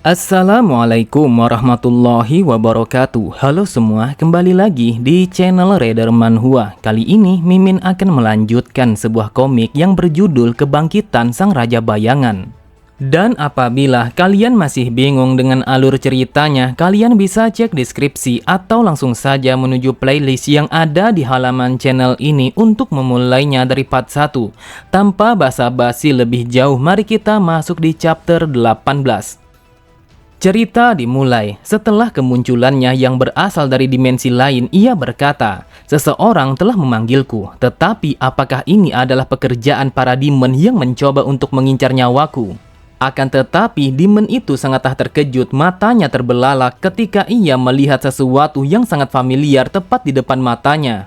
Assalamualaikum warahmatullahi wabarakatuh. Halo semua, kembali lagi di channel Raider Manhwa. Kali ini Mimin akan melanjutkan sebuah komik yang berjudul Kebangkitan Sang Raja Bayangan. Dan apabila kalian masih bingung dengan alur ceritanya, kalian bisa cek deskripsi atau langsung saja menuju playlist yang ada di halaman channel ini untuk memulainya dari part 1. Tanpa basa-basi lebih jauh, mari kita masuk di chapter 18. Cerita dimulai setelah kemunculannya yang berasal dari dimensi lain. Ia berkata, "Seseorang telah memanggilku, tetapi apakah ini adalah pekerjaan para demon yang mencoba untuk mengincar nyawaku?" Akan tetapi, demon itu sangatlah terkejut, matanya terbelalak ketika ia melihat sesuatu yang sangat familiar tepat di depan matanya.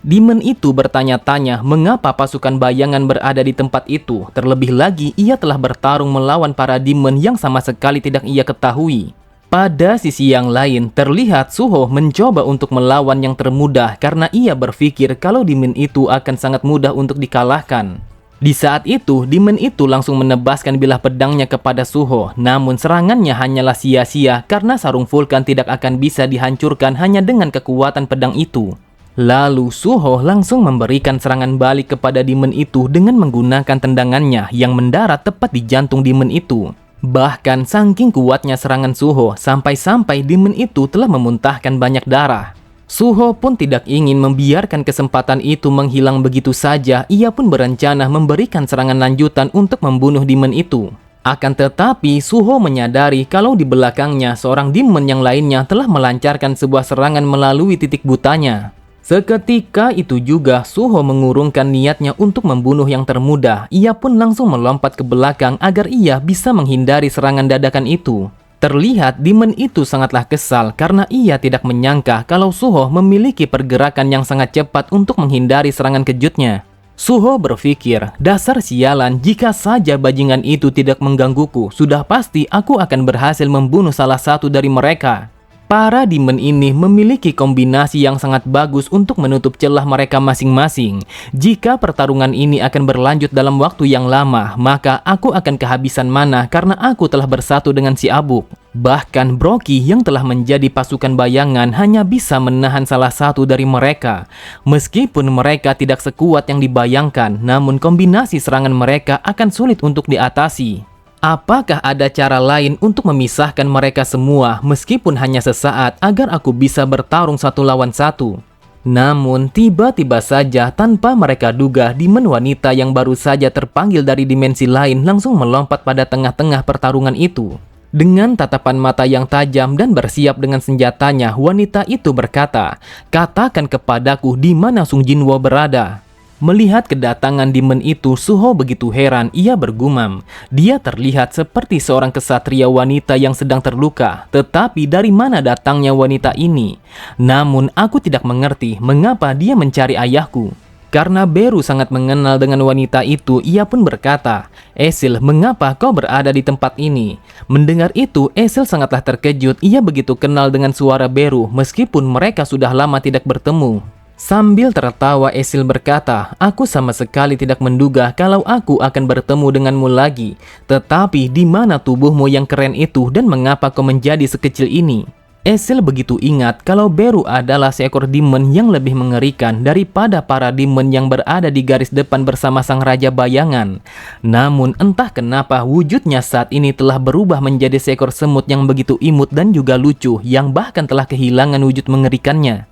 Demon itu bertanya-tanya mengapa pasukan bayangan berada di tempat itu. Terlebih lagi, ia telah bertarung melawan para demon yang sama sekali tidak ia ketahui. Pada sisi yang lain, terlihat Suho mencoba untuk melawan yang termudah karena ia berpikir kalau demon itu akan sangat mudah untuk dikalahkan. Di saat itu, demon itu langsung menebaskan bilah pedangnya kepada Suho. Namun serangannya hanyalah sia-sia karena sarung Vulkan tidak akan bisa dihancurkan hanya dengan kekuatan pedang itu. Lalu Suho langsung memberikan serangan balik kepada demon itu dengan menggunakan tendangannya yang mendarat tepat di jantung demon itu. Bahkan saking kuatnya serangan Suho sampai-sampai demon itu telah memuntahkan banyak darah. Suho pun tidak ingin membiarkan kesempatan itu menghilang begitu saja. Ia pun berencana memberikan serangan lanjutan untuk membunuh demon itu. Akan tetapi, Suho menyadari kalau di belakangnya seorang demon yang lainnya telah melancarkan sebuah serangan melalui titik butanya. Seketika itu juga Suho mengurungkan niatnya untuk membunuh yang termuda. Ia pun langsung melompat ke belakang agar ia bisa menghindari serangan dadakan itu. Terlihat demon itu sangatlah kesal karena ia tidak menyangka kalau Suho memiliki pergerakan yang sangat cepat untuk menghindari serangan kejutnya. Suho berpikir, dasar sialan, jika saja bajingan itu tidak menggangguku, sudah pasti aku akan berhasil membunuh salah satu dari mereka. Para demon ini memiliki kombinasi yang sangat bagus untuk menutup celah mereka masing-masing. Jika pertarungan ini akan berlanjut dalam waktu yang lama, maka aku akan kehabisan mana karena aku telah bersatu dengan si Abuk. Bahkan Broky yang telah menjadi pasukan bayangan hanya bisa menahan salah satu dari mereka. Meskipun mereka tidak sekuat yang dibayangkan, namun kombinasi serangan mereka akan sulit untuk diatasi. Apakah ada cara lain untuk memisahkan mereka semua meskipun hanya sesaat agar aku bisa bertarung satu lawan satu? Namun tiba-tiba saja tanpa mereka duga, demon wanita yang baru saja terpanggil dari dimensi lain langsung melompat pada tengah-tengah pertarungan itu. Dengan tatapan mata yang tajam dan bersiap dengan senjatanya, wanita itu berkata, "Katakan kepadaku di mana Sung Jinwo berada." Melihat kedatangan demon itu, Suho begitu heran. Ia bergumam, dia terlihat seperti seorang kesatria wanita yang sedang terluka. Tetapi dari mana datangnya wanita ini? Namun aku tidak mengerti mengapa dia mencari ayahku. Karena Beru sangat mengenal dengan wanita itu, ia pun berkata, "Esil, mengapa kau berada di tempat ini?" Mendengar itu, Esil sangatlah terkejut. Ia begitu kenal dengan suara Beru meskipun mereka sudah lama tidak bertemu. Sambil tertawa, Esil berkata, "Aku sama sekali tidak menduga kalau aku akan bertemu denganmu lagi. Tetapi di mana tubuhmu yang keren itu dan mengapa kau menjadi sekecil ini?" Esil begitu ingat kalau Beru adalah seekor demon yang lebih mengerikan daripada para demon yang berada di garis depan bersama sang raja bayangan. Namun entah kenapa wujudnya saat ini telah berubah menjadi seekor semut yang begitu imut dan juga lucu, yang bahkan telah kehilangan wujud mengerikannya.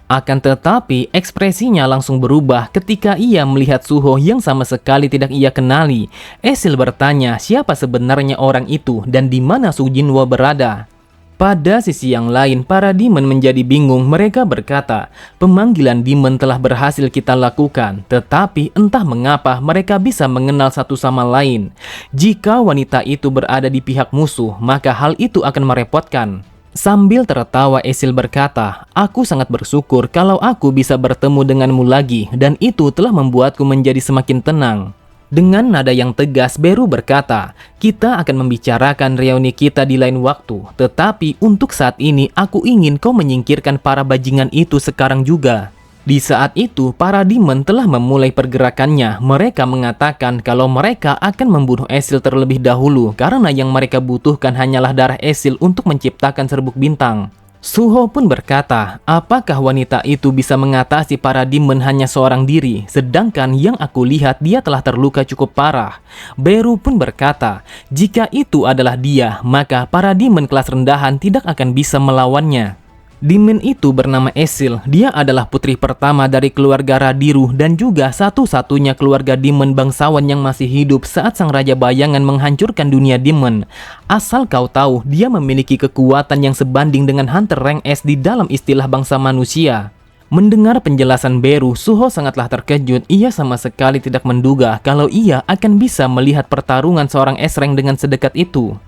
Akan tetapi, ekspresinya langsung berubah ketika ia melihat Suho yang sama sekali tidak ia kenali. Esil bertanya siapa sebenarnya orang itu dan di mana Sung Jinwo berada. Pada sisi yang lain, para demon menjadi bingung. Mereka berkata, "Pemanggilan demon telah berhasil kita lakukan, tetapi entah mengapa mereka bisa mengenal satu sama lain. Jika wanita itu berada di pihak musuh, maka hal itu akan merepotkan." Sambil tertawa, Esil berkata, "Aku sangat bersyukur kalau aku bisa bertemu denganmu lagi dan itu telah membuatku menjadi semakin tenang." Dengan nada yang tegas, Beru berkata, "Kita akan membicarakan reuni kita di lain waktu, tetapi untuk saat ini aku ingin kau menyingkirkan para bajingan itu sekarang juga." Di saat itu, para demon telah memulai pergerakannya. Mereka mengatakan kalau mereka akan membunuh Esil terlebih dahulu karena yang mereka butuhkan hanyalah darah Esil untuk menciptakan serbuk bintang. Suho pun berkata, apakah wanita itu bisa mengatasi para demon hanya seorang diri, sedangkan yang aku lihat dia telah terluka cukup parah. Beru pun berkata, jika itu adalah dia, maka para demon kelas rendahan tidak akan bisa melawannya. Demon itu bernama Esil. Dia adalah putri pertama dari keluarga Radiru dan juga satu-satunya keluarga demon bangsawan yang masih hidup saat sang Raja Bayangan menghancurkan dunia demon. Asal kau tahu, dia memiliki kekuatan yang sebanding dengan Hunter Rank S di dalam istilah bangsa manusia. Mendengar penjelasan Beru, Suho sangatlah terkejut. Ia sama sekali tidak menduga kalau ia akan bisa melihat pertarungan seorang S-Rank dengan sedekat itu.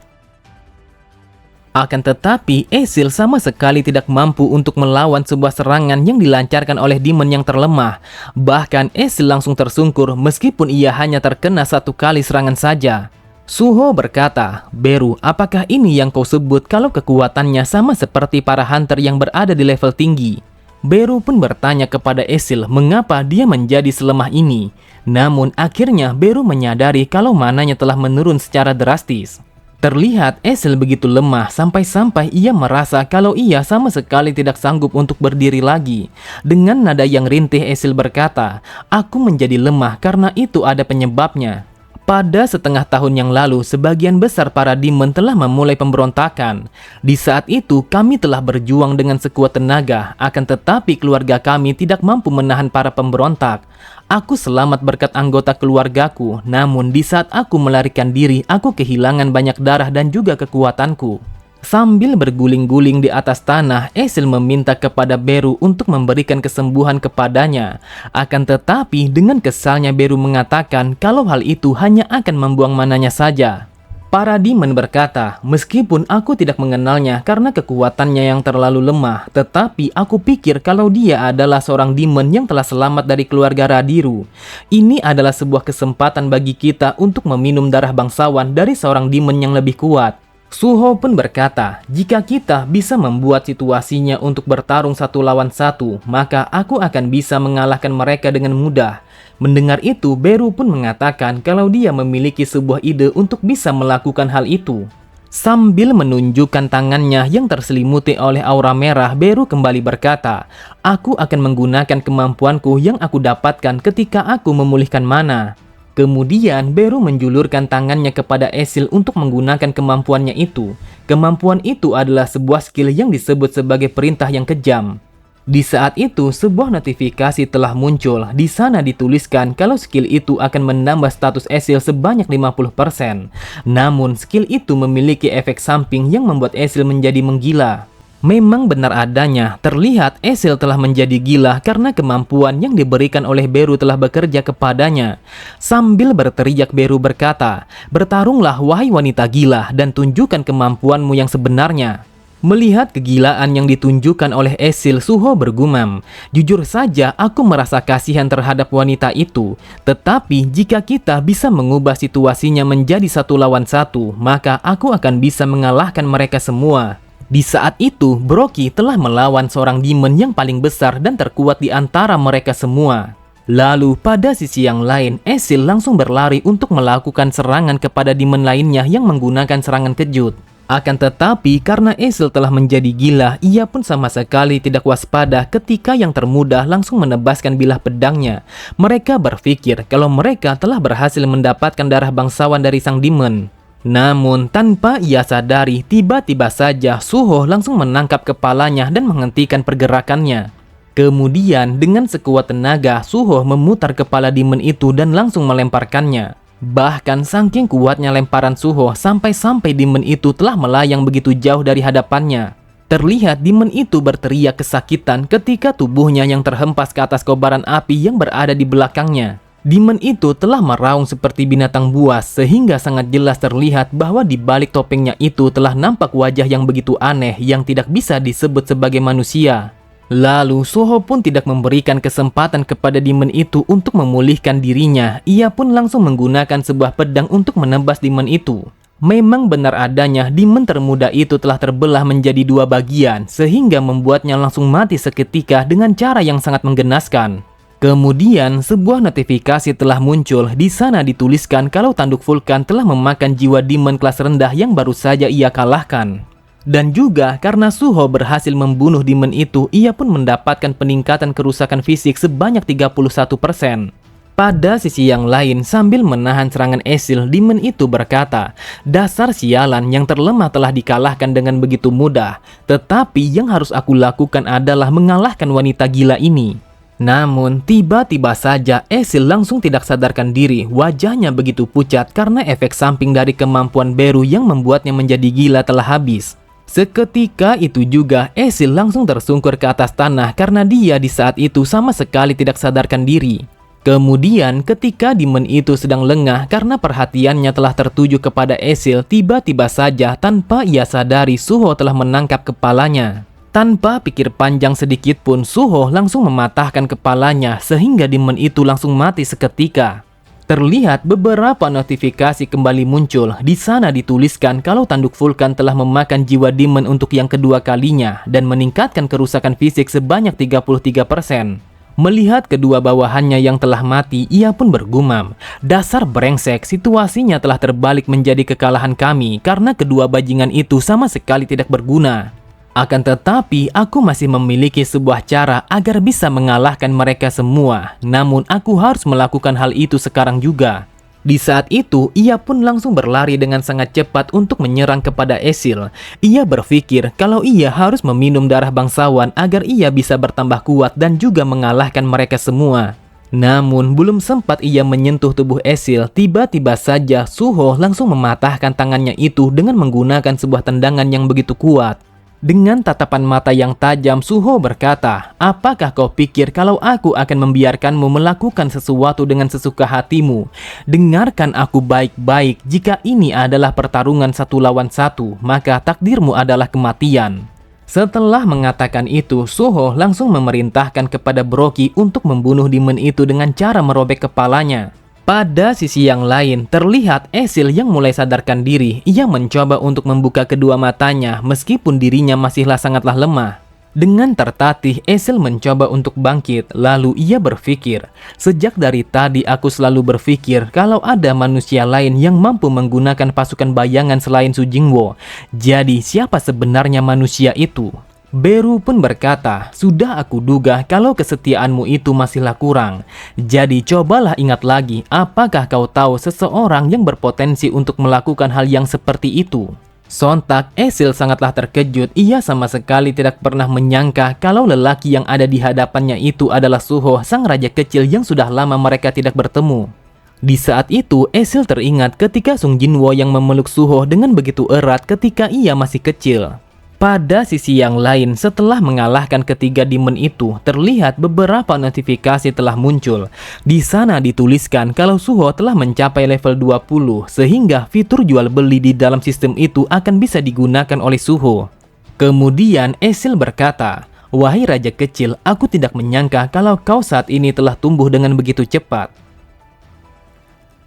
Akan tetapi, Esil sama sekali tidak mampu untuk melawan sebuah serangan yang dilancarkan oleh demon yang terlemah. Bahkan Esil langsung tersungkur meskipun ia hanya terkena satu kali serangan saja. Suho berkata, Beru, apakah ini yang kau sebut kalau kekuatannya sama seperti para hunter yang berada di level tinggi? Beru pun bertanya kepada Esil mengapa dia menjadi selemah ini. Namun akhirnya Beru menyadari kalau mananya telah menurun secara drastis. Terlihat Esil begitu lemah sampai-sampai ia merasa kalau ia sama sekali tidak sanggup untuk berdiri lagi. Dengan nada yang rintih Esil berkata, aku menjadi lemah karena itu ada penyebabnya. Pada setengah tahun yang lalu, sebagian besar para demon telah memulai pemberontakan. Di saat itu, kami telah berjuang dengan sekuat tenaga, akan tetapi keluarga kami tidak mampu menahan para pemberontak. Aku selamat berkat anggota keluargaku, namun di saat aku melarikan diri, aku kehilangan banyak darah dan juga kekuatanku. Sambil berguling-guling di atas tanah, Esil meminta kepada Beru untuk memberikan kesembuhan kepadanya. Akan tetapi, dengan kesalnya Beru mengatakan kalau hal itu hanya akan membuang mananya saja. Para demon berkata, meskipun aku tidak mengenalnya karena kekuatannya yang terlalu lemah, tetapi aku pikir kalau dia adalah seorang demon yang telah selamat dari keluarga Radiru. Ini adalah sebuah kesempatan bagi kita untuk meminum darah bangsawan dari seorang demon yang lebih kuat. Suho pun berkata, jika kita bisa membuat situasinya untuk bertarung satu lawan satu, maka aku akan bisa mengalahkan mereka dengan mudah. Mendengar itu, Beru pun mengatakan kalau dia memiliki sebuah ide untuk bisa melakukan hal itu. Sambil menunjukkan tangannya yang terselimuti oleh aura merah, Beru kembali berkata, aku akan menggunakan kemampuanku yang aku dapatkan ketika aku memulihkan mana. Kemudian Beru menjulurkan tangannya kepada Esil untuk menggunakan kemampuannya itu. Kemampuan itu adalah sebuah skill yang disebut sebagai perintah yang kejam. Di saat itu, sebuah notifikasi telah muncul. Di sana dituliskan kalau skill itu akan menambah status Esil sebanyak 50%. Namun, skill itu memiliki efek samping yang membuat Esil menjadi menggila. Memang benar adanya, terlihat Esil telah menjadi gila karena kemampuan yang diberikan oleh Beru telah bekerja kepadanya. Sambil berteriak, Beru berkata, bertarunglah wahai wanita gila dan tunjukkan kemampuanmu yang sebenarnya. Melihat kegilaan yang ditunjukkan oleh Esil, Suho bergumam, jujur saja aku merasa kasihan terhadap wanita itu. Tetapi jika kita bisa mengubah situasinya menjadi satu lawan satu, maka aku akan bisa mengalahkan mereka semua. Di saat itu, Broky telah melawan seorang demon yang paling besar dan terkuat di antara mereka semua. Lalu pada sisi yang lain, Esil langsung berlari untuk melakukan serangan kepada demon lainnya yang menggunakan serangan kejut. Akan tetapi karena Esil telah menjadi gila, ia pun sama sekali tidak waspada ketika yang termuda langsung menebaskan bilah pedangnya. Mereka berpikir kalau mereka telah berhasil mendapatkan darah bangsawan dari sang demon. Namun tanpa ia sadari, tiba-tiba saja Suho langsung menangkap kepalanya dan menghentikan pergerakannya. Kemudian dengan sekuat tenaga, Suho memutar kepala demon itu dan langsung melemparkannya. Bahkan saking kuatnya lemparan Suho sampai-sampai demon itu telah melayang begitu jauh dari hadapannya. Terlihat demon itu berteriak kesakitan ketika tubuhnya yang terhempas ke atas kobaran api yang berada di belakangnya. Demon itu telah meraung seperti binatang buas sehingga sangat jelas terlihat bahwa di balik topengnya itu telah nampak wajah yang begitu aneh yang tidak bisa disebut sebagai manusia. Lalu Suho pun tidak memberikan kesempatan kepada demon itu untuk memulihkan dirinya. Ia pun langsung menggunakan sebuah pedang untuk menebas demon itu. Memang benar adanya demon termuda itu telah terbelah menjadi dua bagian, sehingga membuatnya langsung mati seketika dengan cara yang sangat menggenaskan. Kemudian, sebuah notifikasi telah muncul. Di sana dituliskan kalau tanduk Vulkan telah memakan jiwa demon kelas rendah yang baru saja ia kalahkan. Dan juga karena Suho berhasil membunuh demon itu, ia pun mendapatkan peningkatan kerusakan fisik sebanyak 31%. Pada sisi yang lain, sambil menahan serangan Esil, demon itu berkata, "Dasar sialan, yang terlemah telah dikalahkan dengan begitu mudah. Tetapi yang harus aku lakukan adalah mengalahkan wanita gila ini." Namun, tiba-tiba saja Esil langsung tidak sadarkan diri. Wajahnya begitu pucat karena efek samping dari kemampuan Beru yang membuatnya menjadi gila telah habis. Seketika itu juga, Esil langsung tersungkur ke atas tanah karena dia di saat itu sama sekali tidak sadarkan diri. Kemudian ketika demon itu sedang lengah karena perhatiannya telah tertuju kepada Esil, tiba-tiba saja tanpa ia sadari Suho telah menangkap kepalanya. Tanpa pikir panjang sedikit pun, Suho langsung mematahkan kepalanya sehingga demon itu langsung mati seketika. Terlihat beberapa notifikasi kembali muncul. Di sana dituliskan kalau tanduk Vulkan telah memakan jiwa demon untuk yang kedua kalinya dan meningkatkan kerusakan fisik sebanyak 33%. Melihat kedua bawahannya yang telah mati, ia pun bergumam, "Dasar brengsek, situasinya telah terbalik menjadi kekalahan kami karena kedua bajingan itu sama sekali tidak berguna. Akan tetapi, aku masih memiliki sebuah cara agar bisa mengalahkan mereka semua. Namun, aku harus melakukan hal itu sekarang juga." Di saat itu, ia pun langsung berlari dengan sangat cepat untuk menyerang kepada Esil. Ia berpikir kalau ia harus meminum darah bangsawan agar ia bisa bertambah kuat dan juga mengalahkan mereka semua. Namun, belum sempat ia menyentuh tubuh Esil, tiba-tiba saja Suho langsung mematahkan tangannya itu dengan menggunakan sebuah tendangan yang begitu kuat. Dengan tatapan mata yang tajam, Suho berkata, "Apakah kau pikir kalau aku akan membiarkanmu melakukan sesuatu dengan sesuka hatimu? Dengarkan aku baik-baik, jika ini adalah pertarungan 1 lawan 1, maka takdirmu adalah kematian." Setelah mengatakan itu, Suho langsung memerintahkan kepada Broky untuk membunuh demon itu dengan cara merobek kepalanya. Pada sisi yang lain, terlihat Esil yang mulai sadarkan diri. Ia mencoba untuk membuka kedua matanya meskipun dirinya masihlah sangatlah lemah. Dengan tertatih, Esil mencoba untuk bangkit. Lalu ia berpikir, "Sejak dari tadi aku selalu berpikir kalau ada manusia lain yang mampu menggunakan pasukan bayangan selain Su Jingwo. Jadi siapa sebenarnya manusia itu?" Beru pun berkata, "Sudah aku duga kalau kesetiaanmu itu masihlah kurang. Jadi cobalah ingat lagi, apakah kau tahu seseorang yang berpotensi untuk melakukan hal yang seperti itu?" Sontak, Esil sangatlah terkejut. Ia sama sekali tidak pernah menyangka kalau lelaki yang ada di hadapannya itu adalah Suho, sang raja kecil yang sudah lama mereka tidak bertemu. Di saat itu, Esil teringat ketika Sung Jinwo yang memeluk Suho dengan begitu erat ketika ia masih kecil. Pada sisi yang lain, setelah mengalahkan ketiga demon itu, terlihat beberapa notifikasi telah muncul. Di sana dituliskan kalau Suho telah mencapai level 20, sehingga fitur jual beli di dalam sistem itu akan bisa digunakan oleh Suho. Kemudian Esil berkata, "Wahai raja kecil, aku tidak menyangka kalau kau saat ini telah tumbuh dengan begitu cepat."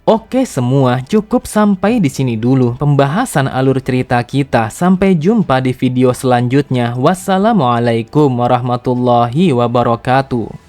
Oke semua, cukup sampai di sini dulu pembahasan alur cerita kita. Sampai jumpa di video selanjutnya. Wassalamualaikum warahmatullahi wabarakatuh.